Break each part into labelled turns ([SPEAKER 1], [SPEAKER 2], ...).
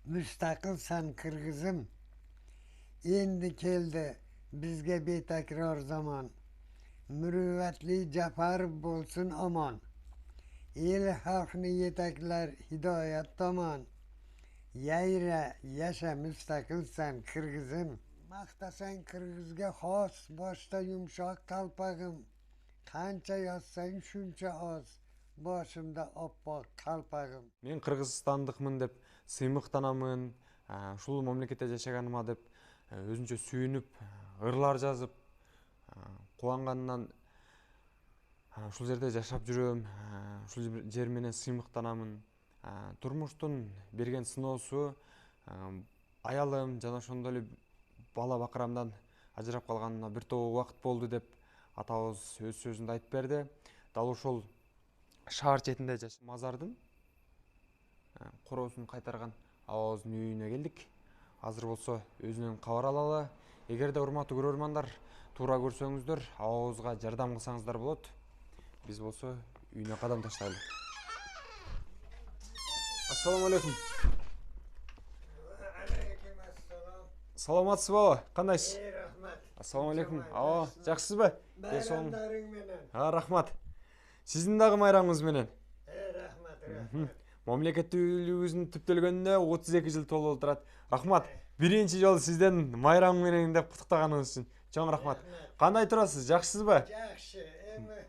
[SPEAKER 1] Müstakilsan Kırgızım. Endi keldi bizge betakror zaman. Mürüvvetli Cafarov bolsun aman. El halkını yetaklar hidayet taman. Yayra yaşa müstakilsan Kırgızım. Maqtasan Kırgızga xos, boshda yumshoq qalpag'im. Qancha yozsang shuncha oz, boshimda oppoq qalpag'im.
[SPEAKER 2] Мен кыргызстандыкмын деп сыймыктанамын. Ушул мамлекетте жашаганыма деп өзүнчө сүйүнүп, ырлар жазып, кубанганынан ушул жерде жашап жүрөм. Ушул жер менен сыймыктанамын. Турмуштун берген сыноосу аялым жана ошондой эле бала бакырамдан ажырап калганына бир топ убакыт болду деп атабыз өз сөзүндө айтып берди. Дал ошол шаар четинде мазардын короосун кайтарган абабыздын үйүнө келдик. Азыр болсо өзүнөн кабар алалы. Эгерде урматтуу көрөрмандар туура көрсөңүздөр, абабызга жардам кылсаңыздар болот. Биз болсо үйүнө кадам таштайлы. Ассаламу алейкум.
[SPEAKER 1] Aleykümselam.
[SPEAKER 2] Саламатсызбы? Кандайсыз?
[SPEAKER 1] Rahmat.
[SPEAKER 2] Ассаламу алейкум. Жакшысызбы?
[SPEAKER 1] Bayramlarың menen.
[SPEAKER 2] Рахмат. Сиздин дагы майрамыңыз менен.
[SPEAKER 1] Rahmat.
[SPEAKER 2] Мамлекеттүүлүгүбүздүн түптөлгөнүнө 32 жыл толуп отурат. Рахмат. Биринчи жолу сизден майрам менен деп куттуктаганыңыз үчүн чоң рахмат. Кандай турасыз? Жакшысызбы?
[SPEAKER 1] Yaxşı, emi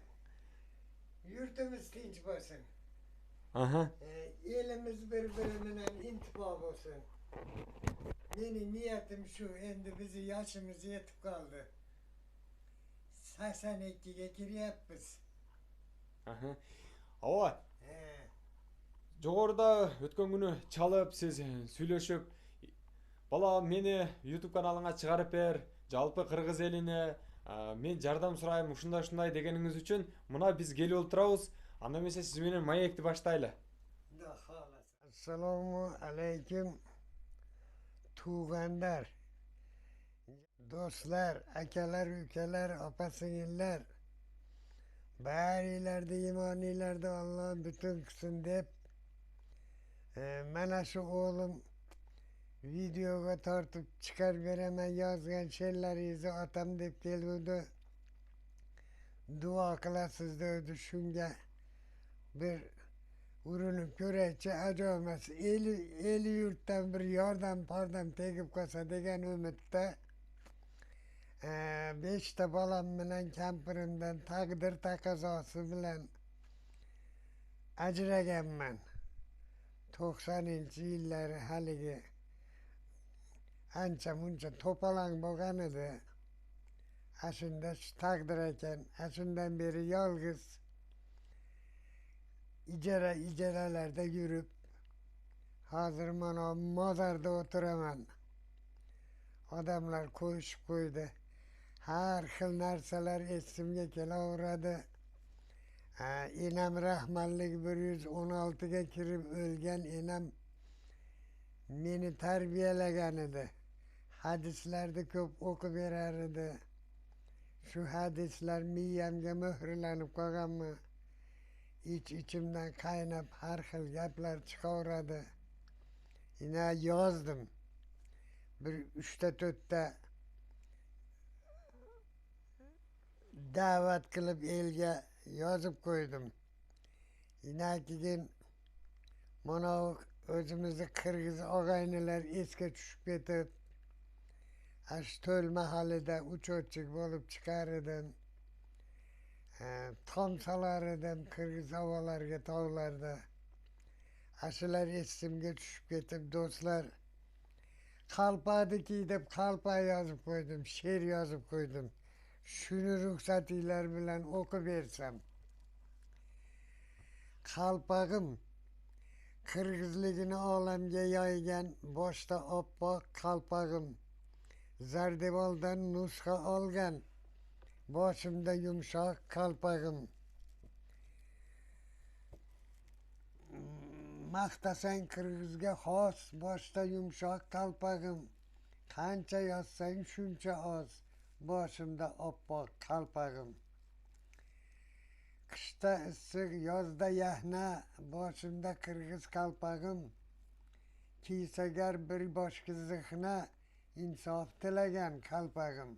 [SPEAKER 1] yurtumuz tinch bo'lsin. Elimiz bir-birimizden intibak olsun. Benim niyetim şu, endi bizi yaşımız yetip kaldı. 82'ye giryapmiz.
[SPEAKER 2] Ооба. Жогоруда өткөн күнү чалып, сиз сүйлөшүп, бала мени YouTube каналыңа чыгарып бер, жалпы кыргыз элине мен жардам сурайм, ушундай дегениңиз үчүн мына биз келип отурабыз. Анда эмесе сиз менен маекти баштайлы.
[SPEAKER 1] Assalamu aleyküm tuğanlar, dostlar, akalar, ükeler, apasınlar. Barilerde, imanilerde Allah'ın bütün kısım deyip mana şu oğlum videoga tartıp çıkar veremem yazgan şeylerinizi atam deyip geldi. Dua kılasız dedi şunga bir urunup görekçe acımaz. Eli yurttan bir yardım pardon tekip kalsa degen ümitte 5 balam bilen kempirimden takdir takazası bilen ajraganman. 90-yılcı yılları haligi ancha muncha to'palang bo'lgan edi. Ashunda shu taqdir ekan, ashundan beri yolg'iz ijaralarda yurib, hozir mana mozorda o'tiraman. Odamlar qo'yishib qo'ydi. Har xil narsalar esimga kelaveradi. Enam rahmatlik 116ga kirib o'lgan enam meni tarbiyalagan edi. Hadislarni ko'p o'qib berar edi. Shu hadislar miyamga muhrlanib qolganmi? İçimden qaynab har xil gaplar chiqaveradi. Yine yozdim. Bir 3-4ta da'vat qilib elga yozib qo'ydim. Yine keyin mana o'zimizni qirg'iz og'aynilar esga tushib ketib, To'l mahallida uchotchik bo'lib chiqar edim. Tom solar edim qirg'iz havolarga tog'larda. Shular esimga tushib ketib, do'stlar, qalpoqni deb qalpoq yozib qo'ydim, she'r yozib qo'ydim. Shuni ruxsatinglar bilan o'qib bersam. Qalpog'im qirg'izligini olamga yoygan, boshda oppoq qalpog'im. Zardevoldan nusxa olgan, boshimda yumshoq qalpog'im. Maqtasang qirg'izga xos, boshda yumshoq qalpog'im. Qancha yozsang shuncha oz, boshimda oppoq qalpog'im. Qishda issiq, yozda yahna, boshimda qirg'iz qalpog'im. kiysagar bir boshqa zihna insof tilagan qalpag'im.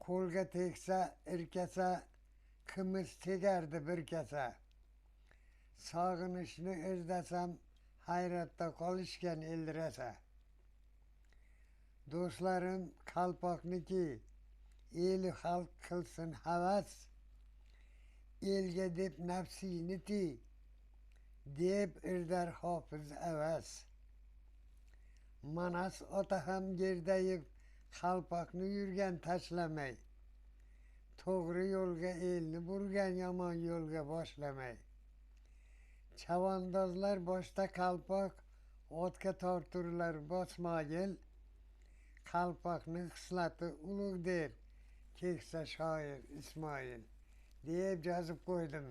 [SPEAKER 1] Qo'lga tegsa irkasa, qimiz tegardi bir kasa. Sog'inishni izlasam, hayratda qolishgan eldirasa. Do'stlarim qalpoqniki, eli xalq qilsin havas. Elga deb nafsini ti, deb irdar hofiz avaz. Manas ota ham gerdayib, qalpoqni yurgan tashlamay. To'g'ri yo'lga elni burgan, yomon yo'lga boshlamay. Chavandozlar boshda qalpoq, otga torturlar bosmagil. Qalpoqni xislati ulug' der, keksa shoir Ismoil, deb yozib qo'ydim.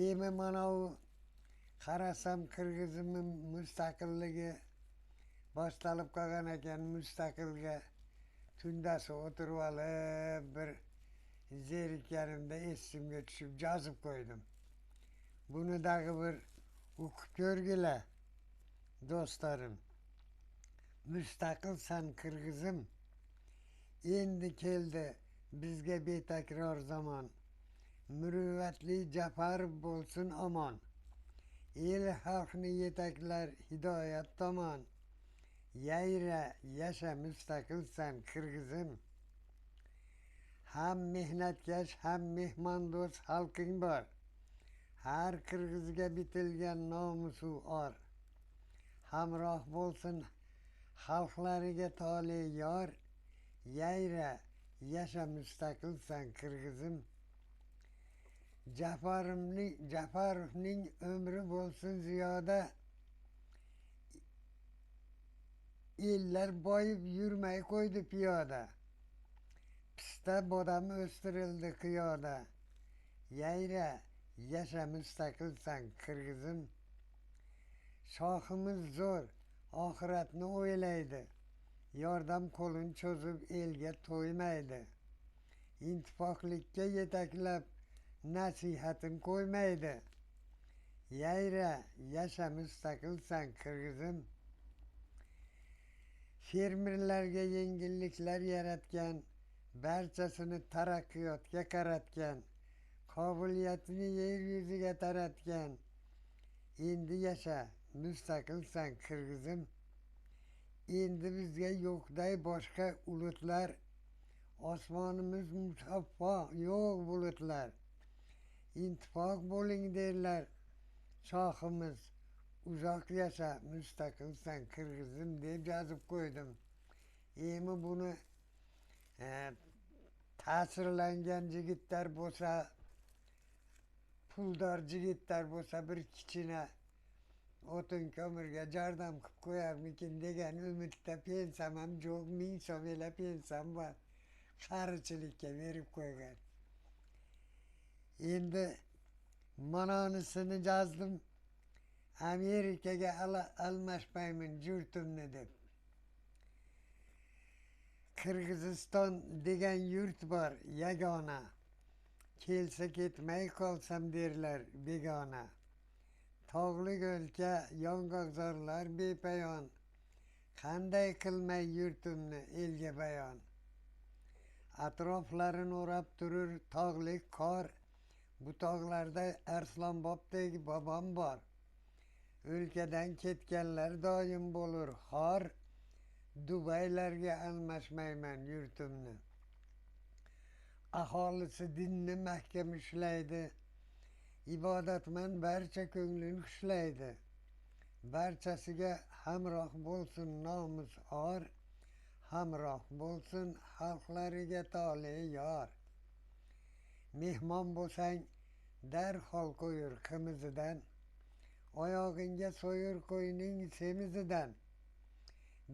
[SPEAKER 1] Endi mana u qarasam Qirg'izimning mustaqilligi boshlanib qolgan ekan. Mustaqilga tundasi o'tirib olib bir zerikkanimda esimga tushib yozib qo'ydim. Buni dag'i bir o'qib ko'rgilar do'stlarim. Mustaqilsan Qirg'izim, endi keldi bizga betakror zamon. Muruvvatli Jafarov bo'lsin omon. El xalqni yetaklar hidoyat tomon. Yayra, yasha mustaqilsan Qirg'izim. Ham mehnatkash, ham mehmondo'st xalqing bor. Har qirg'izga bitilgan nomusu or. Hamroh bo'lsin xalqlariga tole yor. Yayra, yasha mustaqilsan Qirg'izim. Jafarovning umri bo'lsin ziyoda. Ellar boyib yurmay qo'ydi piyoda. Pista bodam o'stirildi qiyoda. Yayra, yasha mustaqilsan Qirg'izim. Shohimiz zo'r, oxiratni o'ylaydi. Yordam qo'lin cho'zib elga to'ymaydi. Intifoqlikka yetaklab nasihatin qo'ymaydi. Yayra, yasha mustaqilsan Qirg'izim. Fermerlarga yengilliklar yaratgan, barchasini taraqqiyotga qaratgan, qobiliyatini yer yuziga taratgan. Endi yasha mustaqilsan Qirg'izim. Endi bizga yo'qday boshqa ulutlar, osmonimiz musaffo yo'q bulutlar. Intifoq bo'ling derlar shohimiz. Uzoq yasha mustaqilsan Qirg'izim deb yozib qo'ydim. Endi buni ta'sirlangan yigitlar bo'lsa, puldor yigitlar bo'lsa bir kichina o'tin ko'mirga yordam qilib qo'yarmikin degan umidda pensam ham yo'q, 1000 so'm ela pensam bor. Qarichilikka berib qo'ygan. Endi manonisini yozdim. Amerikaga almashmayman yurtimni deb. Qirg'iziston degan yurt bor yagona. Kelsa ketmay qolsam derlar begona. Tog'li o'lka, yong'oqzorlar bepayon. Qanday qilmay yurtimni elga bayon. Atroflarini o'rab turur tog'li qor. Bu tog'larda Arslonbobdek bobom bor. O'lkadan ketganlar doim bo'lur xor. Dubaylarga almashmayman yurtimni. Aholisi dinni mahkam ushlaydi. Ibodatman barcha ko'nglin xushlaydi. Barchasiga hamroh bo'lsin nomus or. Hamroh bo'lsin xalqlariga tole yor. Mehmon bo'lsang darhol qo'yur qimizidan. Oyog'ingga so'yur qo'yning semizidan.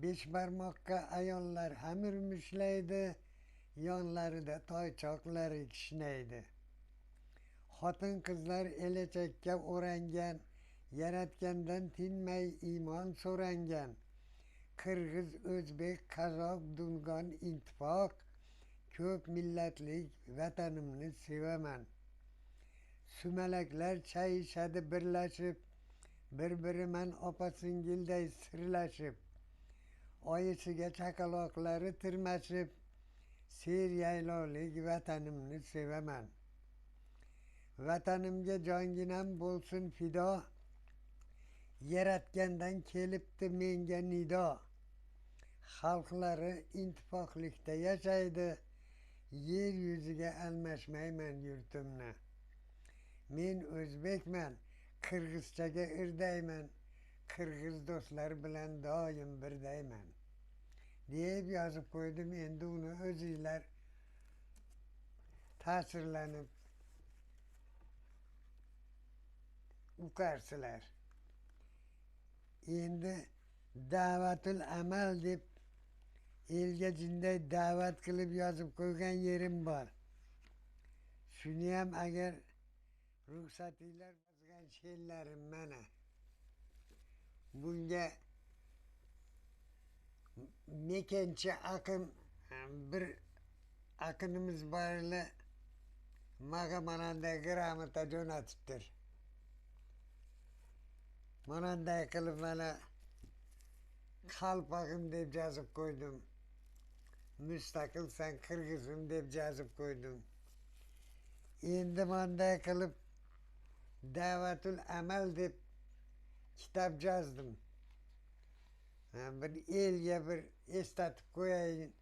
[SPEAKER 1] 5 barmoqqa ayollar hamir mushlaydi. Yonlarida toychoqlari kishnaydi. Xotin qizlar elachakka o'rangan. Yaratgandan tinmay iymon so'rangan. Qirg'iz, o'zbek, qozoq, dungon intifoq. Ko'p millatlik vatanimni sevaman. Sumalaklar chayishadi birlashib. Bir-birimen opa-singilday sirlashib, oyisiga chaqaloqlari tirmashib, ser yaylovlik vatanimni sevaman. Vatanimga jonginam bo'lsin fido, yaratgandan kelibdi menga nido. Xalqlari ittifoqlikda yashaydi, yer yuziga almashmayman yurtimni. Men o'zbekman, qirg'izchaga irdayman, qirg'iz do'stlar bilan doim birdayman deb yozib qo'ydim. Endi uni o'zinglar ta'sirlanib o'qarsizlar. Endi da'vatul amal deb elga jinday da'vat qilib yozib qo'ygan yerim bor. Shuni ham agar ruxsatinglar yozgan she'rlarim mana. Bunga mekenchi aqin bir aqinimiz borli maga mananday gramota jo'natibdir. Mananday qilib mana qalpag'im deb yozib qo'ydim. Mustaqilsan qirg'izim deb yozib qo'ydim. Endi manday qilib da'vatul amal deb kitob yozdim. Bir elga bir eslatib qo'yayin.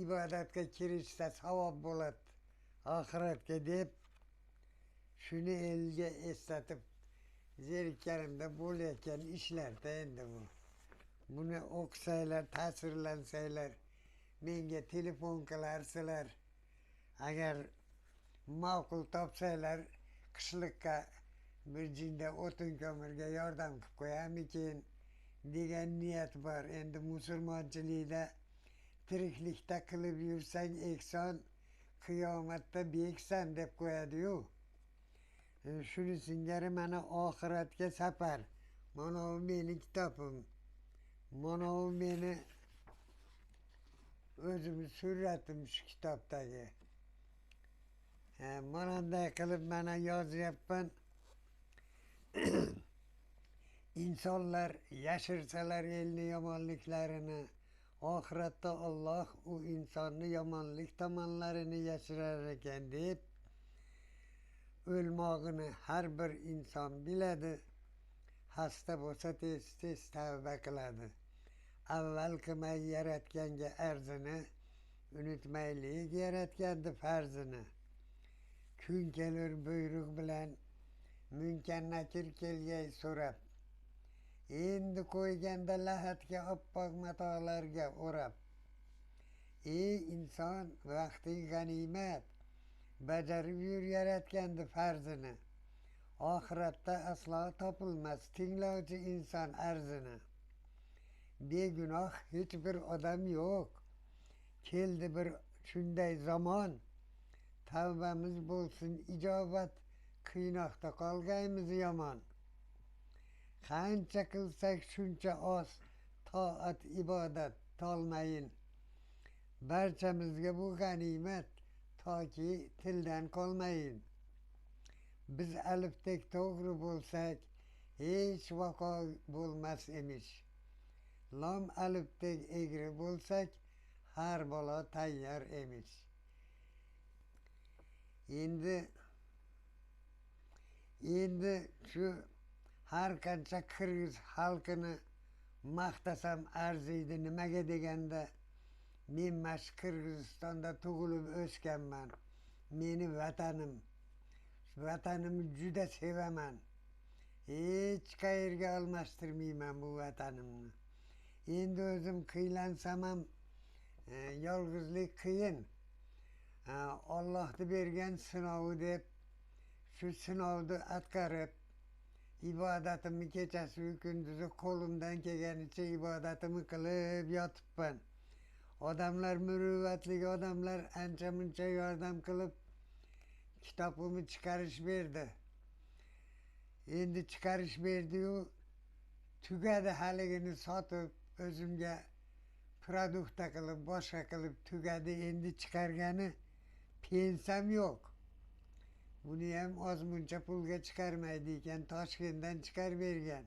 [SPEAKER 1] İbadatga kirishsa savob bo'ladi oxiratga deb shuni elga eslatib zerikkanimda bo'layotgan ishlarda endi bu. Buni o'qisanglar, ta'sirlansanglar, menga telefon qilarsizlar. Agar ma'qul topsanglar, qishliqqa bir jinda o'tin ko'mirga yordam qilib qo'yamikin degan niyat bor. Endi musulmonchilikda tiriklikda qilib yursang ehson, qiyomatda beksan deb qo'yadi-yu. Shuni singari mana oxiratga safar. Mana u meni kitobim. Mana u meni o'zimni suratim shu kitobdagi. Mananday qilib mana yozyapman. İnsanlar yashirsalar elni yomonliklarini, oxiratda Alloh u insonni yomonlik tomonlarini yashirar ekan deb o'lmog'ini har bir inson biladi. Xasta bo'lsa tez tavba qiladi. Avval qilmay yaratganga arzini, unutmaylik yaratgandi farzini. Kun kelur buyruq bilan Munkar Nakir kelgay so'rab, endi qo'yganda lahatga oppoq matolarga o'rab. Ey inson, vaqting g'animat, bajarib yur yaratgandi farzini. Oxiratda aslo topilmas tinglovchi inson arzini. Begunoh hech bir odam yo'q, keldi bir shunday zamon. Tavbamiz bo'lsin ijobat, qiynoqda qolgaymiz yomon. Qancha qilsak shuncha oz, toat ibodat tolmayin. Barchamizga bu g'animat, toki tildan qolmayin. Biz alifdek to'g'ri bo'lsak, hech vaqo bo'lmas emish. Lom alifdek egri bo'lsak, har balo tayyor emish. Endi shu har qancha qirg'iz xalqini maqtasam arziydi. Nimaga deganda, men mash Qirg'izistonda tug'ilib o'sganman. Meni vatanim. Vatanimni juda sevaman. Hech qayerga almashtirmayman bu vatanimni. Endi o'zim qiylansam ham yolg'izlik qiyin. Allohni bergan sinovi deb shu sinovni atqarib ibodatimni kechasi kunduzi qo'limdan kelganicha ibodatimni qilib yotibman. Odamlar, muruvvatli odamlar ancha muncha yordam qilib kitobimni chiqarish berdi. Endi chiqarish berdi-yu, tugadi haligini sotib o'zimga produkta qilib, boshqa qilib tugadi. Endi chiqargani pensiyam yo'q. Bunu hem ozmuncha pulga chiqarmaydi ekan, Toshkentdan chiqarib bergan.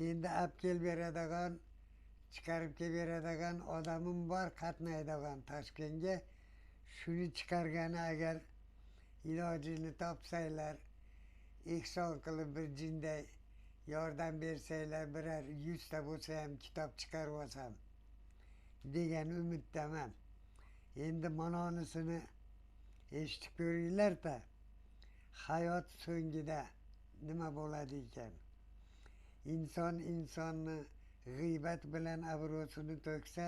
[SPEAKER 1] Endi olib kelib beradigan, chiqarib kelib beradigan odamim bor, qatnaydigan Toshkentga. Shuni chiqargani agar ilojini topsanglar, ehson qilib bir jinday yordam bersanglar, birer 100 ta bo'lsa ham kitob chiqarib olsam degan umiddaman. Endi manonisini eshitib ko'ringlar-da, hayot so'ngida nima bo'ladi ekan. İnson insonni g'iybat bilan obro'sini to'ksa,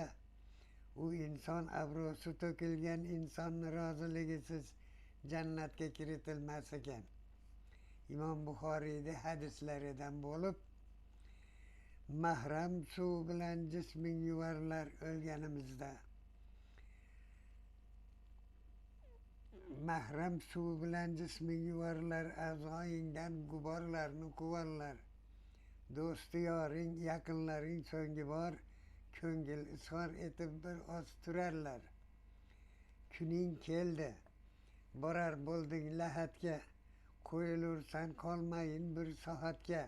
[SPEAKER 1] u inson obro'si to'kilgan insonni roziligisiz jannatga kiritilmas ekan. İmom Buxoriyning hadislaridan bo'lib, mahram suv bilan jisming yuvarlar o'lganimizda. Mahram suv bilan jisming yuvarlar, a'zoyingdan guborlarni quvarlar. Do'sti yoring, yaqinlaring so'nggi bor ko'ngil izhor etib bir oz turarlar. Kuning keldi, borar bo'lding lahatga, qo'yilursan qolmayin bir soatga.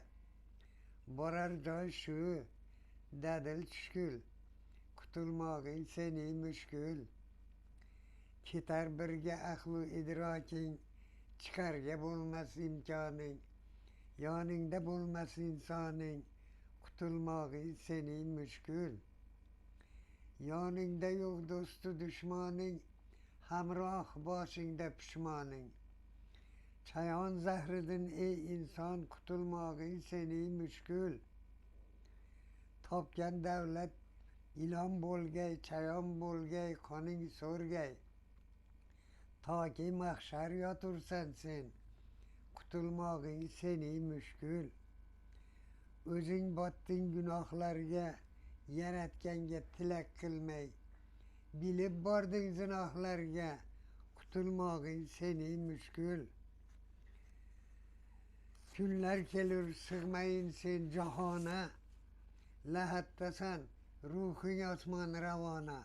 [SPEAKER 1] Borar joy shu, dadil tushkul, qutulmog'ing sening mushkul. Ketar birga aqlu idroking, chiqarga bo'lmas imkoning. Yoningda bo'lmas insoning, qutulmog'ing sening mushkul. Yoningda yo'q do'stu dushmoning, hamroh boshingda pushmoning. Chayon zahridan ey inson, qutulmog'ing sening mushkul. Topgan davlat ilon bo'lgay, chayon bo'lgay, qoning so'rgay. Toki mahshar yotursan sen, qutulmog'ing sening mushkul. O'zing botding gunohlarga, yaratganga tilak qilmay. Bilib bording zinohlarga, qutulmog'ing sening mushkul. Kunlar kelur sig'mayin sen jahona, lahattasan ruhing osmon ravona.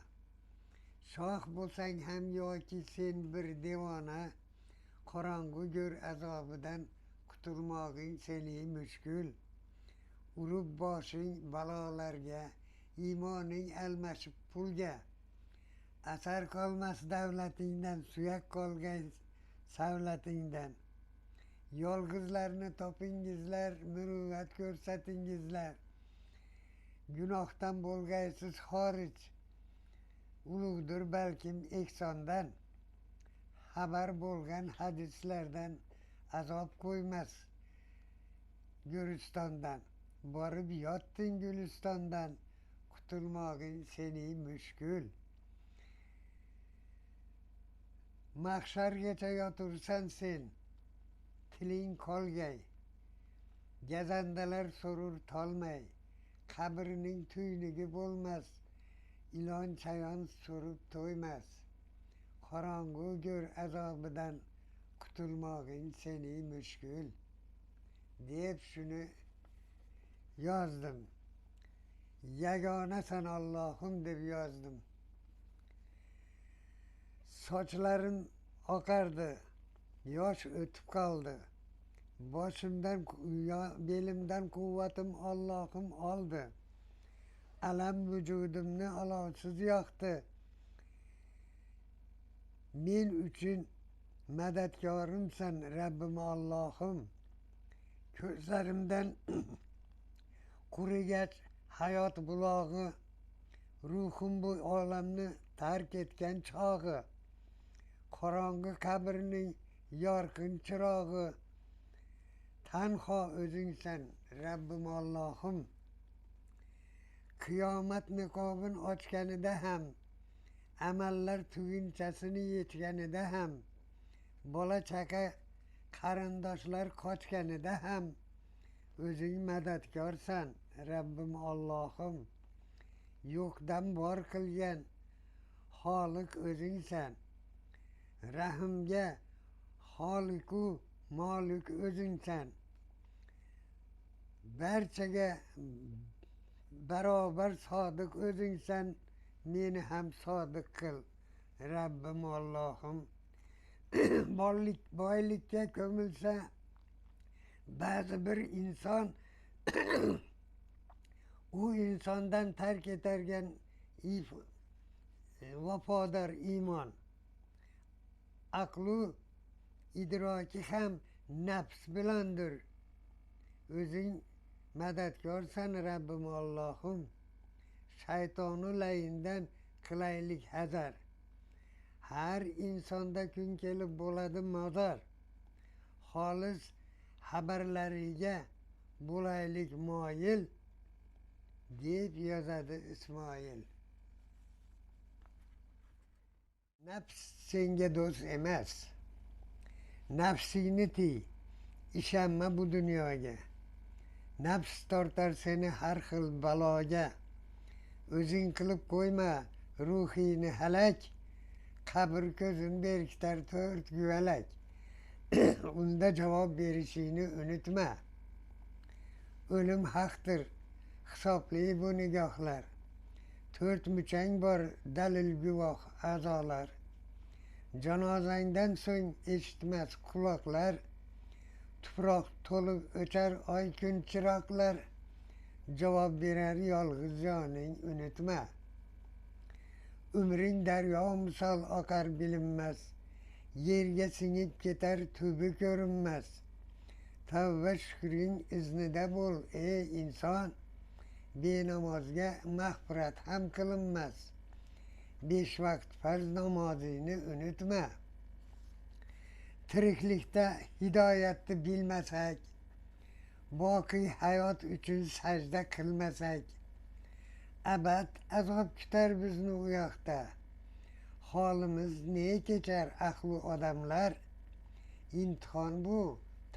[SPEAKER 1] Shoh bo'lsang ham yoki sen bir devona, qorong'u go'r azobidan qutulmog'ing sening mushkul. Urib boshing balolarga, iymoning almashib pulga. Asar qolmas davlatingdan, suyak qolgay savlatingdan. Yolg'izlarni topingizlar, muruvvat ko'rsatingizlar. Gunohdan bo'lgaysiz xorij, ulug'dir balkim ehsondan. Xabar bo'lgan hadislardan, azob qo'ymas Gulistondan. Borib yotding Gulistondan, qutulmog'ing sening mushkul. Mahshargacha yotursan sen, tiling qolgay. Gazandalar so'rur tolmay, qabrining tuynigi bo'lmas, ilon chayon so'rib to'ymas. Qorong'u go'r azobidan qutulmog'ing sening mushkul deb shuni yozdim. Yagonasan Allohim deb yozdim. Sochlarim oqardi, yosh o'tib qoldi. Boshimdan, belimdan quvvatim Allohim oldi. Alam vujudimni olovsiz yoqdi. Men uchun madadkorimsan Rabbim Allohim. Ko'zlarimdan qurigach hayot bulog'i, ruhim bu olamni tark etgan chog'i. Qorong'i qabrning yorqin chirog'i, tanho o'zingsan Rabbim Allohim. Qiyomat niqobin ochganida ham, amallar tugunchasini yetganida ham, bola chaqa qarindoshlar qochganida ham, o'zing madadkorsan Rabbim Allohim. Yo'qdan bor qilgan xoliq o'zingsan. Rahimga xoliqu molik o'zingsan. Barchaga barobar sodiq o'zingsan. Meni ham sodiq qil Rabbim Allohim. boylikka ko'milsa, ba'zi bir inson u insondan tark etargan vafodor iymon, aqlu idroki ham nafs bilandir. O'zing madadkorsan Rabbim Allohim, shaytonu layindan qilaylik hazar. Har insonda kun kelib bo'ladi mozor, xolis xabarlariga bo'laylik moyil, deb yozadi Ismoil. Nafs senga do'st emas. Nafsingni tiy, ishonma bu dunyoga. Nafs tortar seni har xil baloga. O'zing qilib qo'yma ruhingni halak, qabr ko'zin berkitar 4 guvalak. Unda javob berishingni unutma. O'lim haqdir, hisobli bu nigohlar. 4 muchang bor dalil guvoh a'zolar. Janozangdan so'ng eshitmas quloqlar, tuproq to'lib o'char oy kun chiroqlar. Javob berar yolg'iz joning unutma. Umring daryo misol oqar bilinmas, yerga singib ketar tubi ko'rinmas. Tavba shukring iznida bo'l ey inson, benamozga mag'firat ham qilinmas. 5 vaqt farz namozingni unutma. Tiriklikda hidoyatni bilmasak, boqiy hayot uchun sajda qilmasak, abad azob kutar bizni u yoqda. Holimiz ne kechar ahli odamlar, imtihon bu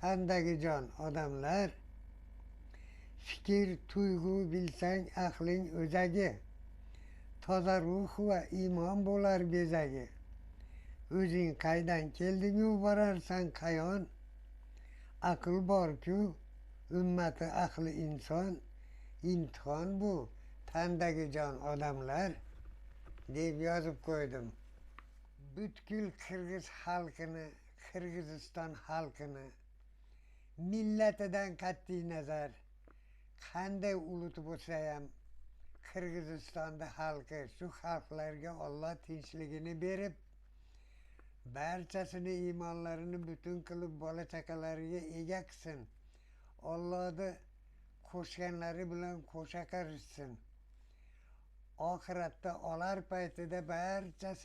[SPEAKER 1] tandagi jon odamlar. Fikr, tuyg'u bilsang aqling o'zagi, toza ruh va iymon bo'lar bezagi. O'zing qaydan keldingu borarsan qayon, aql borku ummati ahli inson. Imtihon bu tandagi jon odamlar, deb yozib qo'ydim. Butkul Qirg'iz xalqini, Qirg'iziston xalqini millatidan qat'iy nazar qanday ulut bo'lsa ham Qirg'izistonda xalqi, shu xalqlarga Alloh tinchligini berib, barchasini iymonlarini butun qilib bola chaqalariga ega qilsin. Allohni qo'shganlari bilan qo'sha qarishsin. Oxiratda olar paytida barchasi